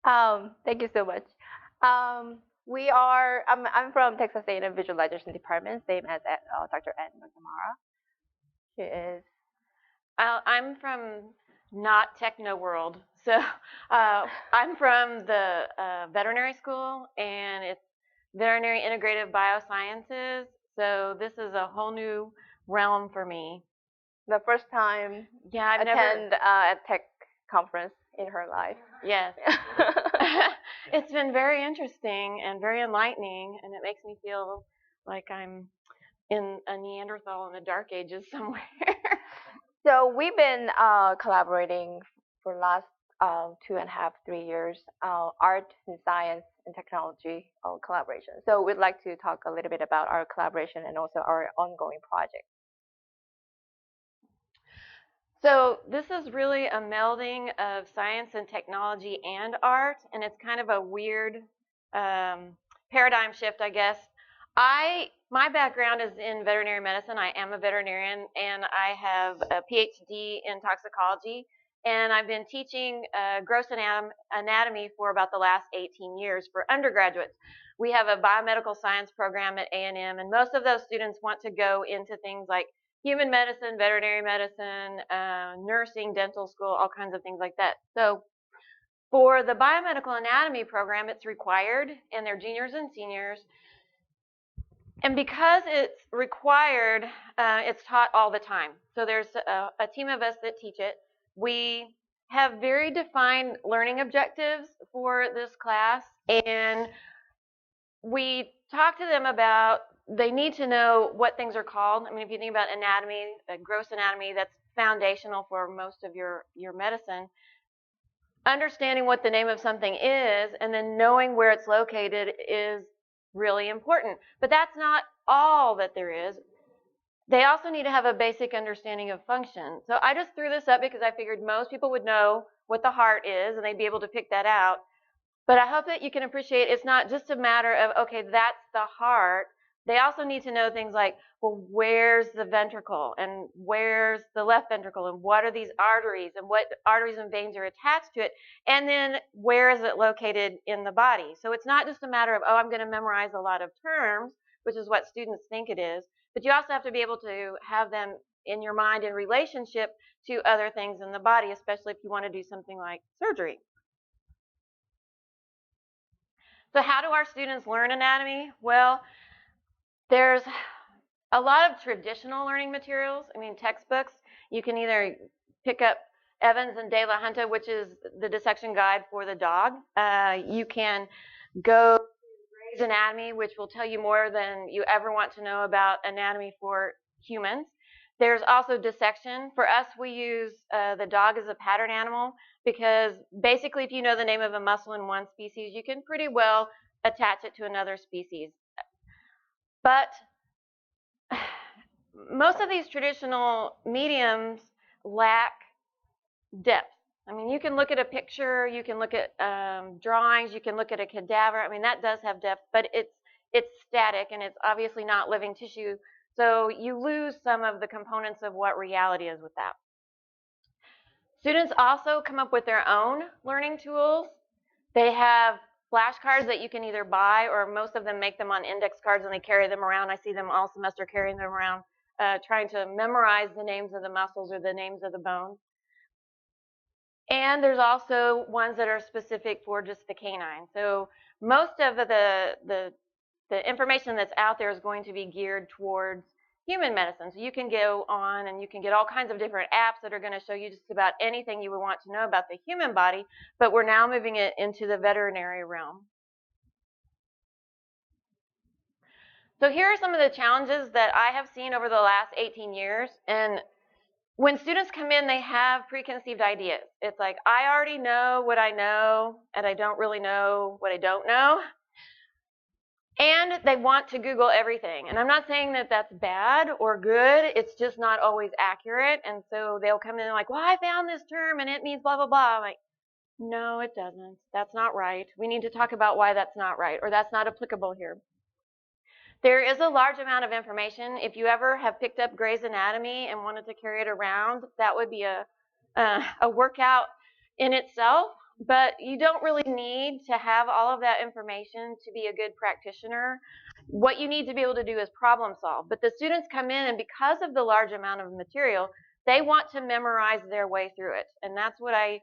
Thank you so much. I'm from Texas A&M Visualization Department, same as Dr. Ann McNamara. She is. I'm from not techno world, so I'm from the veterinary school, and it's veterinary integrative biosciences. So this is a whole new realm for me. The first time I've attend a tech conference in her life. Yes. It's been very interesting and very enlightening, and it makes me feel like I'm in a Neanderthal in the dark ages somewhere. So we've been collaborating for the last 2.5, 3 years, art and science and technology collaboration. So we'd like to talk a little bit about our collaboration and also our ongoing project. So this is really a melding of science and technology and art, and it's kind of a weird paradigm shift, I guess. My background is in veterinary medicine. I am a veterinarian, and I have a PhD in toxicology, and I've been teaching gross anatomy for about the last 18 years for undergraduates. We have a biomedical science program at A&M, and most of those students want to go into things like human medicine, veterinary medicine, nursing, dental school, all kinds of things like that. So for the biomedical anatomy program, it's required, and they're juniors and seniors. And because it's required, it's taught all the time. So there's a team of us that teach it. We have very defined learning objectives for this class, and we talk to them about they need to know what things are called. I mean, if you think about anatomy, gross anatomy, that's foundational for most of your medicine. Understanding what the name of something is and then knowing where it's located is really important. But that's not all that there is. They also need to have a basic understanding of function. So I just threw this up because I figured most people would know what the heart is and they'd be able to pick that out. But I hope that you can appreciate it's not just a matter of, okay, that's the heart. They also need to know things like, well, where's the ventricle and where's the left ventricle and what are these arteries and what arteries and veins are attached to it, and then where is it located in the body. So it's not just a matter of, oh, I'm going to memorize a lot of terms, which is what students think it is, but you also have to be able to have them in your mind in relationship to other things in the body, especially if you want to do something like surgery. So how do our students learn anatomy? Well, there's a lot of traditional learning materials. I mean, textbooks. You can either pick up Evans and De La Junta, which is the dissection guide for the dog. You can go to Gray's Anatomy, which will tell you more than you ever want to know about anatomy for humans. There's also dissection. For us, we use the dog as a pattern animal because basically if you know the name of a muscle in one species, you can pretty well attach it to another species. But most of these traditional mediums lack depth. I mean, you can look at a picture, you can look at drawings, you can look at a cadaver. I mean, that does have depth, but it's static and it's obviously not living tissue. So you lose some of the components of what reality is with that. Students also come up with their own learning tools. They have flashcards that you can either buy, or most of them make them on index cards and they carry them around. I see them all semester carrying them around, trying to memorize the names of the muscles or the names of the bones. And there's also ones that are specific for just the canine. So most of the information that's out there is going to be geared towards human medicine. So you can go on and you can get all kinds of different apps that are going to show you just about anything you would want to know about the human body, but we're now moving it into the veterinary realm. So here are some of the challenges that I have seen over the last 18 years. And when students come in, they have preconceived ideas. It's like, I already know what I know, and I don't really know what I don't know. And they want to Google everything. And I'm not saying that that's bad or good. It's just not always accurate. And so they'll come in and like, well, I found this term and it means blah, blah, blah. I'm like, no, it doesn't. That's not right. We need to talk about why that's not right, or that's not applicable here. There is a large amount of information. If you ever have picked up Gray's Anatomy and wanted to carry it around, that would be a workout in itself. but you don't really need to have all of that information to be a good practitioner. What you need to be able to do is problem solve. But the students come in, and because of the large amount of material, they want to memorize their way through it. And that's what I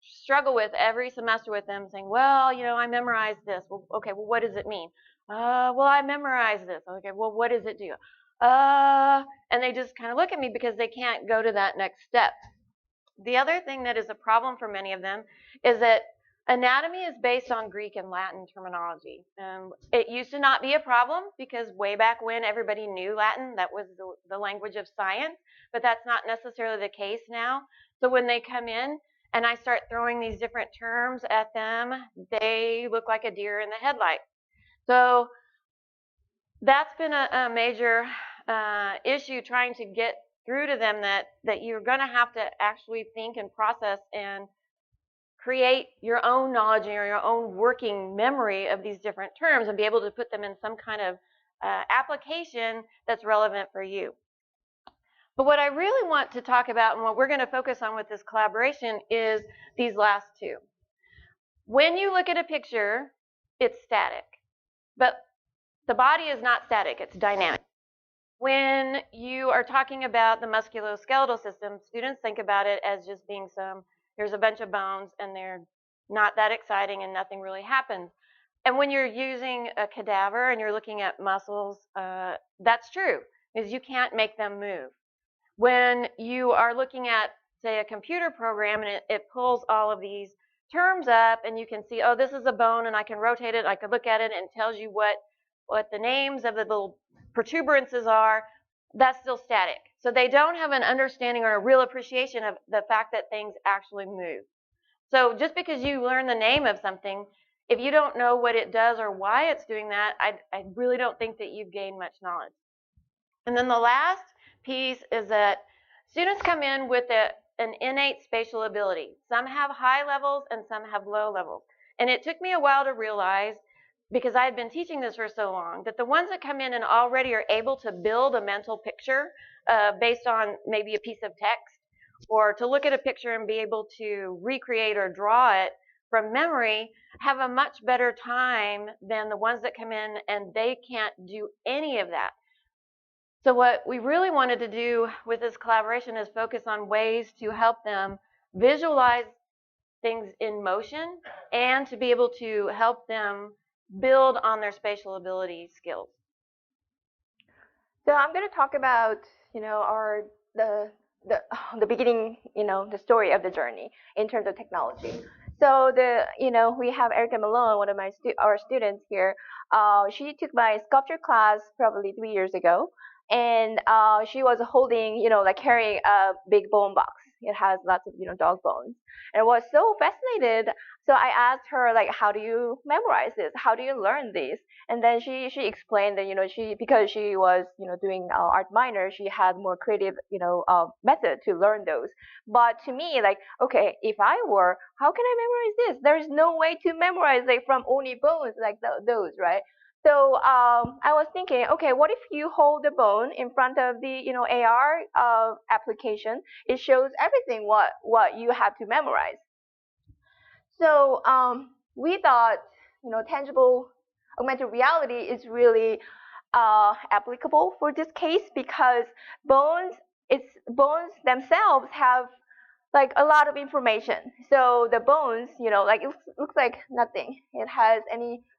struggle with every semester with them, saying, well, I memorized this. Well, okay, well, what does it mean? Well, I memorized this. Okay, well, what does it do? And they just kind of look at me because they can't go to that next step. The other thing that is a problem for many of them is that anatomy is based on Greek and Latin terminology. It used to not be a problem because way back when everybody knew Latin, that was the language of science, but that's not necessarily the case now. So when they come in and I start throwing these different terms at them, they look like a deer in the headlight. So that's been a major issue, trying to get through to them that you're going to have to actually think and process and create your own knowledge or your own working memory of these different terms and be able to put them in some kind of application that's relevant for you. But what I really want to talk about and what we're going to focus on with this collaboration is these last two. When you look at a picture, it's static, but the body is not static, it's dynamic. When you are talking about the musculoskeletal system, students think about it as just being here's a bunch of bones and they're not that exciting and nothing really happens. And when you're using a cadaver and you're looking at muscles, that's true, because you can't make them move. When you are looking at, say, a computer program and it pulls all of these terms up and you can see, oh, this is a bone and I can rotate it, I can look at it and it tells you what the names of the little protuberances are, that's still static. So they don't have an understanding or a real appreciation of the fact that things actually move. So just because you learn the name of something, if you don't know what it does or why it's doing that, I really don't think that you've gained much knowledge. And then the last piece is that students come in with an innate spatial ability. Some have high levels and some have low levels. And it took me a while to realize, because I had been teaching this for so long, that the ones that come in and already are able to build a mental picture based on maybe a piece of text, or to look at a picture and be able to recreate or draw it from memory, have a much better time than the ones that come in and they can't do any of that. So what we really wanted to do with this collaboration is focus on ways to help them visualize things in motion and to be able to help them build on their spatial ability skills. So I'm going to talk about, our the beginning, the story of the journey in terms of technology. So we have Erica Malone, one of our students here. She took my sculpture class probably 3 years ago, and she was holding, like carrying a big bone box. It has lots of, dog bones, and I was so fascinated. So I asked her, like, how do you memorize this? How do you learn this? And then she explained that, because she was, doing art minor, she had more creative, method to learn those. But to me, like, okay, if I were, how can I memorize this? There's no way to memorize like from only bones like those, right? So I was thinking, okay, what if you hold the bone in front of the AR application? It shows everything what you have to memorize. So we thought, tangible augmented reality is really applicable for this case because bones themselves have like a lot of information. So the bones, like it looks like nothing. It has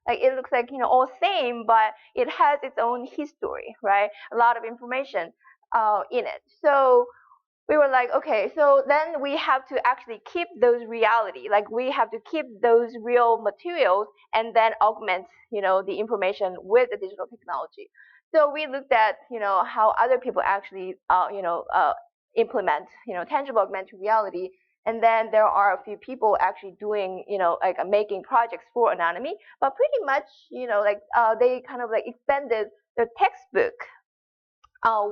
it looks like, all same, but it has its own history, right? A lot of information in it. So we were like, okay, so then we have to actually keep those reality. Like we have to keep those real materials and then augment, the information with the digital technology. So we looked at, how other people actually, implement, tangible augmented reality. And then there are a few people actually doing, like making projects for anatomy, but pretty much, they kind of like expanded the textbook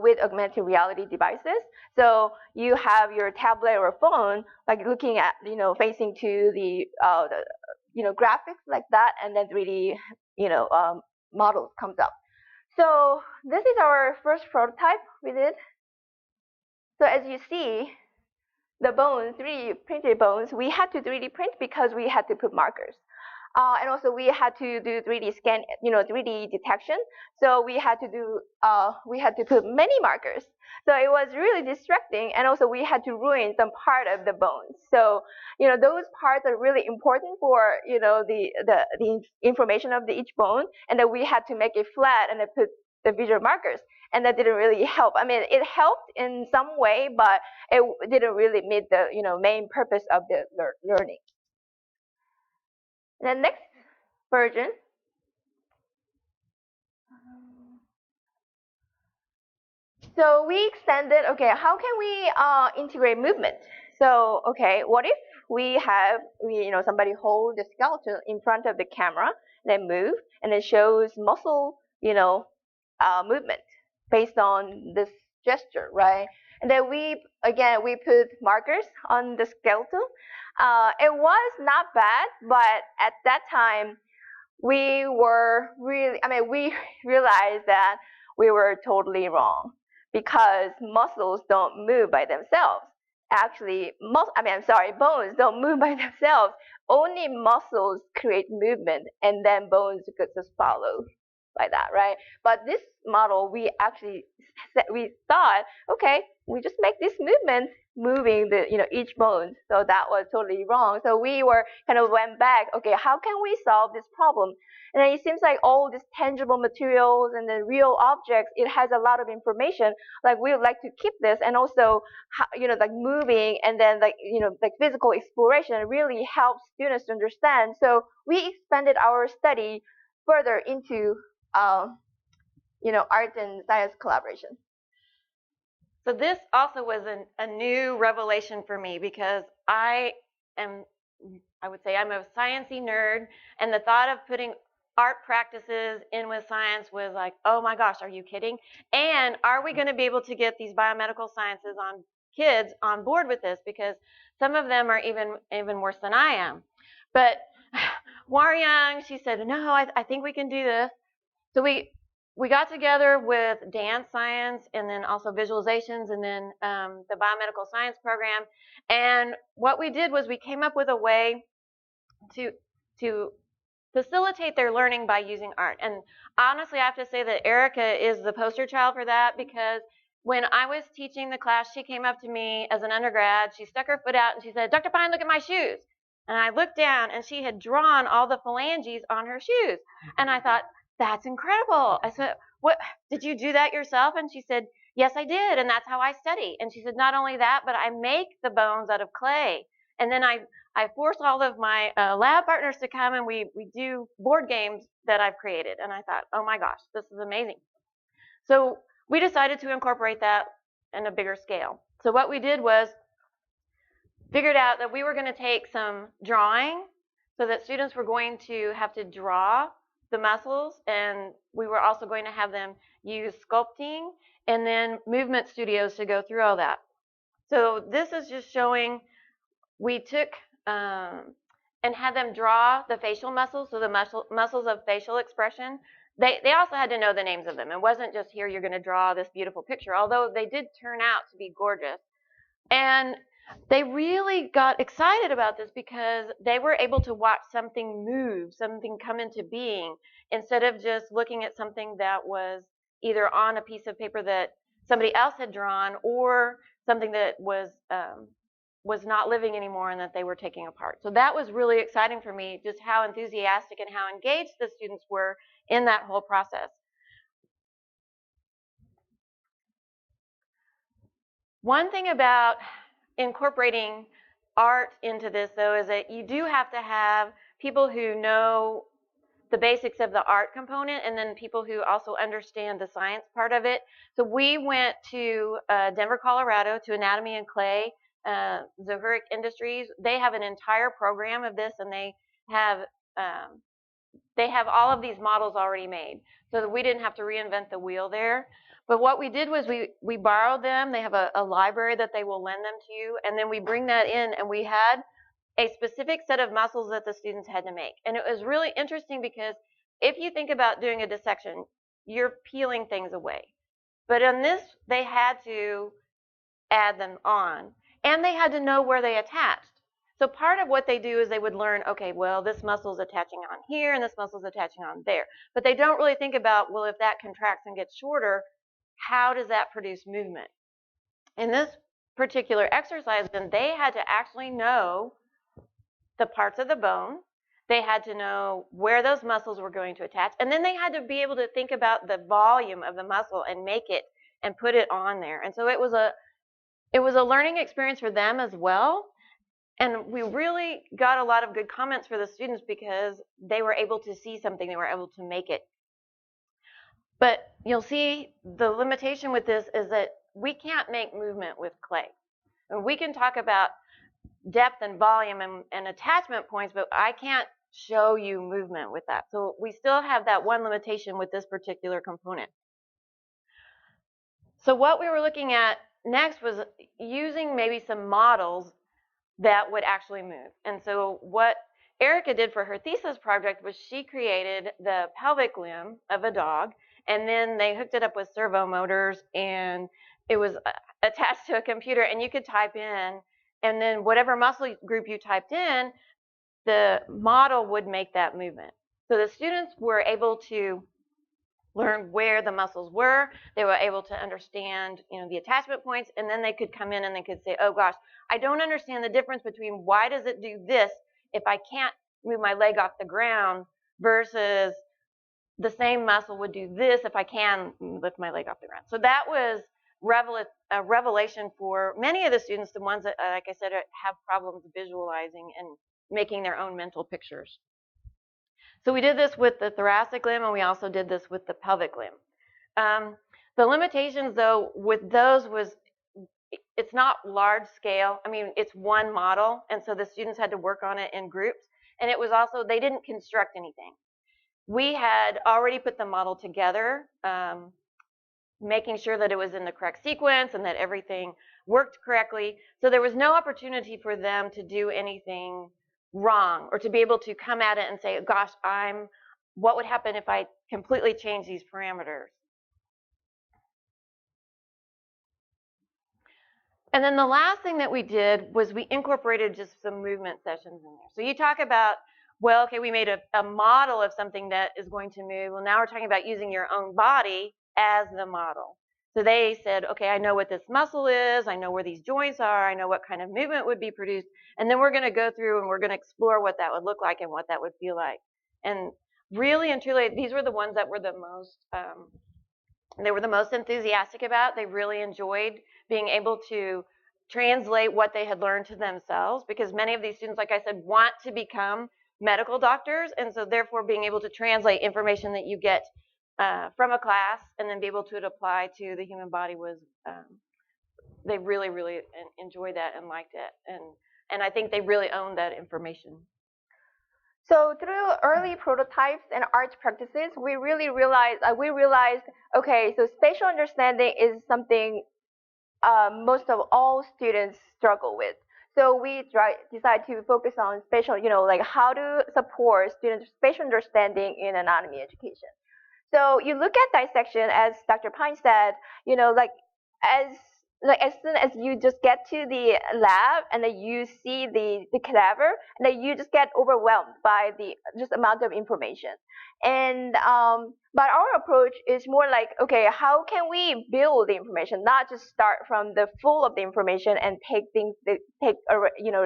with augmented reality devices. So you have your tablet or phone, like looking at, facing to the graphics like that, and then 3D, models comes up. So this is our first prototype we did. So as you see, the bones, 3D printed bones, we had to 3D print because we had to put markers. And also we had to do 3D scan, 3D detection. So we had to put many markers. So it was really distracting, and also we had to ruin some part of the bones. So those parts are really important for the information of each bone, and then we had to make it flat and then put the visual markers, and that didn't really help. I mean, it helped in some way, but it didn't really meet the main purpose of the learning. The next version. So we extended, okay, how can we integrate movement? So, okay, what if we have, somebody hold the skeleton in front of the camera, then move, and it shows muscle, movement based on this gesture, right? And then we put markers on the skeleton. It was not bad, but at that time, we realized that we were totally wrong because muscles don't move by themselves. Actually, bones don't move by themselves. Only muscles create movement, and then bones just follow by that, right? But this model, we thought, okay, we just make this movement moving each bone. So that was totally wrong. So we went back, okay, how can we solve this problem? And then it seems like all these tangible materials and the real objects, it has a lot of information. Like we would like to keep this, and also like moving, and then like physical exploration really helps students to understand. So we expanded our study further into art and science collaboration. So this also was a new revelation for me because I would say I'm a sciencey nerd, and the thought of putting art practices in with science was like, oh my gosh, are you kidding? And are we going to be able to get these biomedical sciences on kids on board with this? Because some of them are even worse than I am. But War Young, she said, no, I think we can do this. So we got together with dance science, and then also visualizations, and then the biomedical science program. And what we did was we came up with a way to facilitate their learning by using art. And honestly, I have to say that Erica is the poster child for that, because when I was teaching the class, she came up to me as an undergrad. She stuck her foot out and she said, Dr. Pine, look at my shoes. And I looked down, and she had drawn all the phalanges on her shoes. And I thought, that's incredible. I said, what, did you do that yourself? And she said, yes, I did. And that's how I study. And she said, not only that, but I make the bones out of clay. And then I force all of my lab partners to come, and we do board games that I've created. And I thought, oh my gosh, this is amazing. So we decided to incorporate that in a bigger scale. So what we did was figured out that we were going to take some drawing, so that students were going to have to draw the muscles, and we were also going to have them use sculpting and then movement studios to go through all that. So this is just showing we took and had them draw the facial muscles, so the muscles of facial expression. They also had to know the names of them. It wasn't just, here, you're going to draw this beautiful picture, although they did turn out to be gorgeous. And they really got excited about this because they were able to watch something move, something come into being, instead of just looking at something that was either on a piece of paper that somebody else had drawn, or something that was not living anymore and that they were taking apart. So that was really exciting for me, just how enthusiastic and how engaged the students were in that whole process. One thing about incorporating art into this, though, is that you do have to have people who know the basics of the art component, and then people who also understand the science part of it. So we went to Denver, Colorado, to Anatomy and Clay, Zurich Industries. They have an entire program of this, and they have all of these models already made, so that we didn't have to reinvent the wheel there. But what we did was we borrowed them. They have a library that they will lend them to you, and then we bring that in, and we had a specific set of muscles that the students had to make. And it was really interesting because if you think about doing a dissection, you're peeling things away. But on this, they had to add them on. and they had to know where they attached. So part of what they do is they would learn, okay, well, this muscle is attaching on here and this muscle is attaching on there. But they don't really think about, well, if that contracts and gets shorter, how does that produce movement? In this particular exercise, then they had to actually know the parts of the bone. They had to know where those muscles were going to attach. And then they had to be able to think about the volume of the muscle and make it and put it on there. And so it was a learning experience for them as well. And we really got a lot of good comments for the students because they were able to see something, they were able to make it. But you'll see the limitation with this is that we can't make movement with clay. And we can talk about depth and volume and attachment points, but I can't show you movement with that. So we still have that one limitation with this particular component. So what we were looking at next was using maybe some models that would actually move. And so what Erica did for her thesis project was she created the pelvic limb of a dog, and then they hooked it up with servo motors, and it was attached to a computer, and you could type in, and then whatever muscle group you typed in, the model would make that movement. So the students were able to learn where the muscles were. They were able to understand, the attachment points, and then they could come in and they could say, oh gosh, I don't understand the difference between why does it do this if I can't move my leg off the ground versus the same muscle would do this if I can lift my leg off the ground. So that was a revelation for many of the students, the ones that, like I said, have problems visualizing and making their own mental pictures. So we did this with the thoracic limb, and we also did this with the pelvic limb. The limitations, though, with those was it's not large scale. I mean, it's one model, and so the students had to work on it in groups. And it was also, they didn't construct anything. We had already put the model together, making sure that it was in the correct sequence and that everything worked correctly. So there was no opportunity for them to do anything wrong or to be able to come at it and say, gosh, what would happen if I completely change these parameters? And then the last thing that we did was we incorporated just some movement sessions in there. So you talk about, well, okay, we made a model of something that is going to move. Well, now we're talking about using your own body as the model. So they said, okay, I know what this muscle is, I know where these joints are, I know what kind of movement would be produced, and then we're going to go through and we're going to explore what that would look like and what that would feel like. And really and truly, these were the ones that were the most enthusiastic about. They really enjoyed being able to translate what they had learned to themselves, because many of these students, like I said, want to become medical doctors, and so therefore being able to translate information that you get from a class and then be able to apply to the human body was, they really, really enjoyed that and liked it. And I think they really owned that information. So through early prototypes and art practices, we realized, okay, so spatial understanding is something most of all students struggle with. So we decided to focus on spatial, like how to support students' spatial understanding in anatomy education. So you look at dissection, as Dr. Pine said, as soon as you just get to the lab and then you see the cadaver, and then you just get overwhelmed by the just amount of information. And but our approach is more like, okay, how can we build the information, not just start from the full of the information and take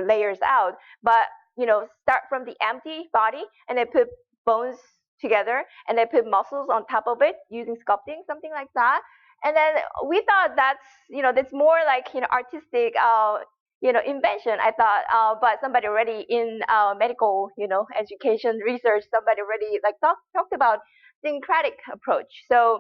layers out, but start from the empty body and then put bones together and then put muscles on top of it using sculpting, something like that. And then we thought that's more like artistic invention. I thought, but somebody already in medical education research, somebody already talked about syncretic approach. So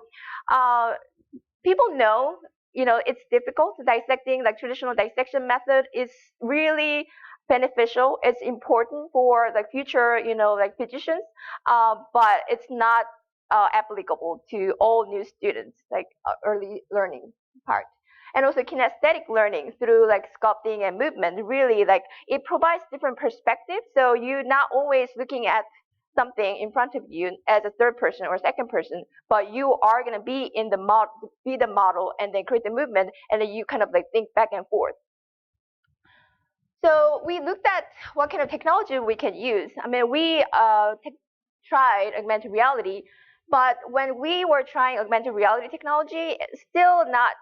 people know it's difficult. Dissecting, like traditional dissection method, is really beneficial. It's important for the future physicians, but it's not applicable to all new students, like early learning part. And also kinesthetic learning through sculpting and movement, really it provides different perspectives. So you're not always looking at something in front of you as a third person or second person, but you are going to be in the model, and then create the movement, and then you kind of think back and forth. So we looked at what kind of technology we can use. I mean, we tried augmented reality, but when we were trying augmented reality technology, it's still not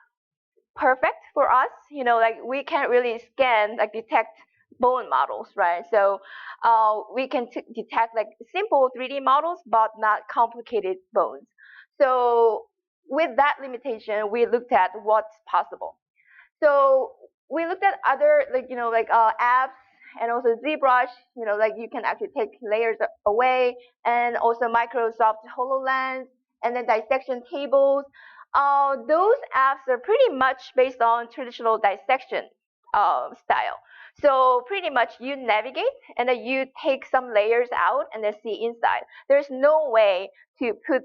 perfect for us. Like we can't really scan, like detect bone models, right? So we can detect like simple 3D models, but not complicated bones. So with that limitation, we looked at what's possible. So we looked at other apps and also ZBrush. Like you can actually take layers away, and also Microsoft HoloLens, and then dissection tables. Those apps are pretty much based on traditional dissection style. So pretty much you navigate and then you take some layers out and then see inside. There's no way to put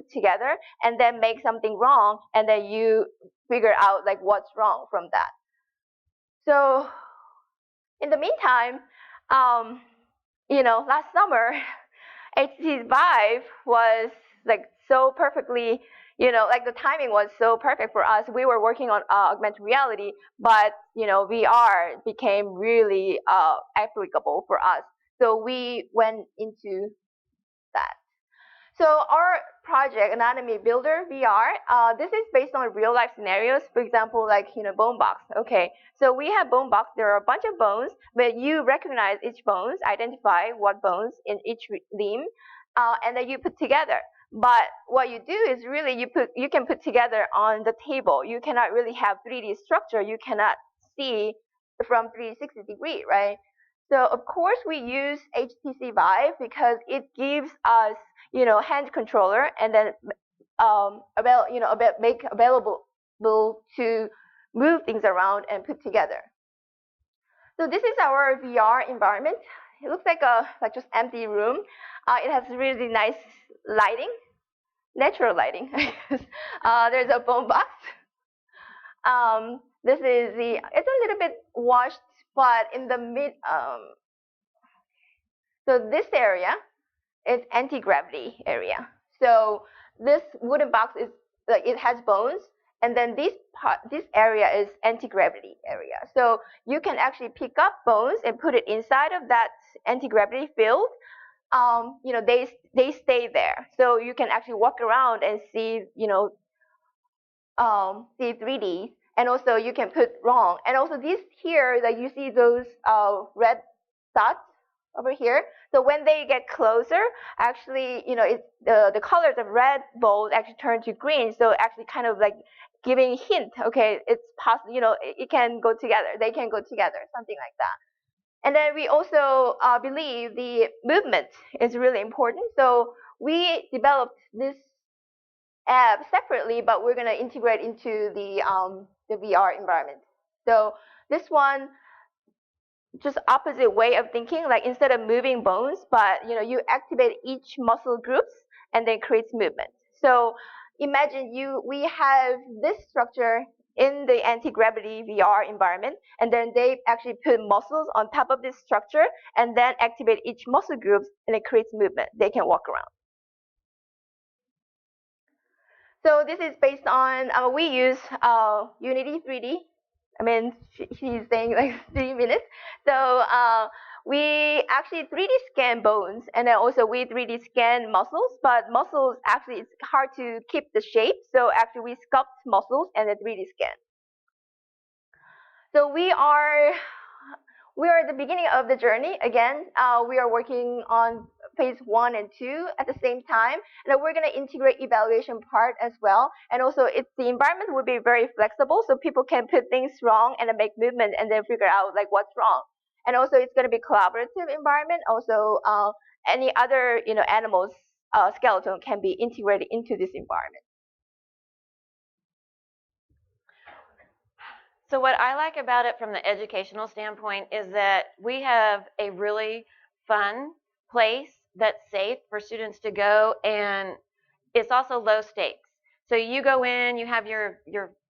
together and then make something wrong and then you figure out like what's wrong from that. So in the meantime, last summer, HTC Vive was like so perfectly, like the timing was so perfect for us. We were working on augmented reality, but VR became really applicable for us. So we went into that. So our project, Anatomy Builder VR, this is based on real life scenarios. For example, like, bone box. Okay, so we have bone box. There are a bunch of bones, but you recognize each bones, identify what bones in each limb, and then you put together. But what you do is really you can put together on the table. You cannot really have 3D structure. You cannot see from 360 degree, right? So of course we use HTC Vive because it gives us hand controller and then make available to move things around and put together. So this is our VR environment. It looks like a just empty room. It has really nice lighting, natural lighting. There's a bone box. This is it's a little bit washed, but in the mid. So this area is anti-gravity area. So this wooden box is it has bones, and then this area is anti-gravity area. So you can actually pick up bones and put it inside of that anti-gravity field. They stay there, so you can actually walk around and see see 3D, and also you can put wrong. And also this here, like you see those red dots over here. So when they get closer, actually, it's the colors of red balls actually turn to green. So actually, kind of like giving hint. Okay, it's possible. It can go together. They can go together, something like that. And then we also believe the movement is really important. So we developed this app separately, but we're going to integrate into the VR environment. So this one, just opposite way of thinking, like instead of moving bones, but you activate each muscle groups and then creates movement. So imagine we have this structure in the anti-gravity VR environment, and then they actually put muscles on top of this structure and then activate each muscle groups and it creates movement. They can walk around. So this is based on, we use Unity 3D. I mean, she's saying like 3 minutes. So we actually 3D scan bones, and then also we 3D scan muscles, but muscles actually it's hard to keep the shape. So actually we sculpt muscles and then 3D scan. So we are at the beginning of the journey. Again, we are working on phase 1 and 2 at the same time, and we're going to integrate evaluation part as well. And also, the environment will be very flexible, so people can put things wrong and then make movement and then figure out like what's wrong. And also, it's going to be collaborative environment. Also, any other animals skeleton can be integrated into this environment. So what I like about it from the educational standpoint is that we have a really fun place that's safe for students to go, and it's also low stakes. So you go in, you have your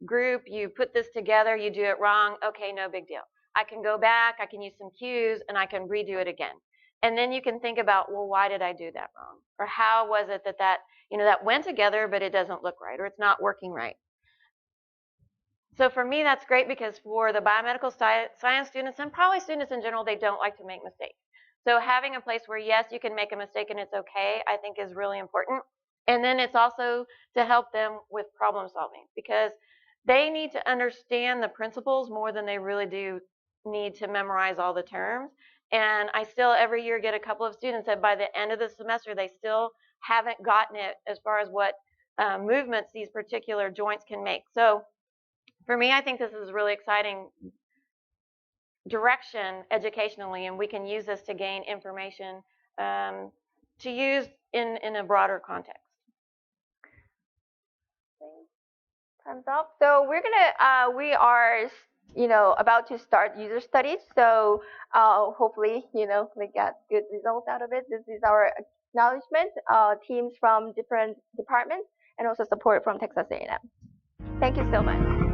group, you put this together, you do it wrong, okay, no big deal. I can go back, I can use some cues, and I can redo it again. And then you can think about, well, why did I do that wrong? Or how was it that went together, but it doesn't look right, or it's not working right? So for me, that's great because for the biomedical science students and probably students in general, they don't like to make mistakes. So having a place where, yes, you can make a mistake and it's okay, I think is really important. And then it's also to help them with problem solving because they need to understand the principles more than they really do need to memorize all the terms. And I still every year get a couple of students that by the end of the semester, they still haven't gotten it as far as what movements these particular joints can make. So for me, I think this is really exciting direction educationally, and we can use this to gain information to use in a broader context. Time's up. So we are, about to start user studies. So hopefully, we get good results out of it. This is our acknowledgement, teams from different departments, and also support from Texas A&M. Thank you so much.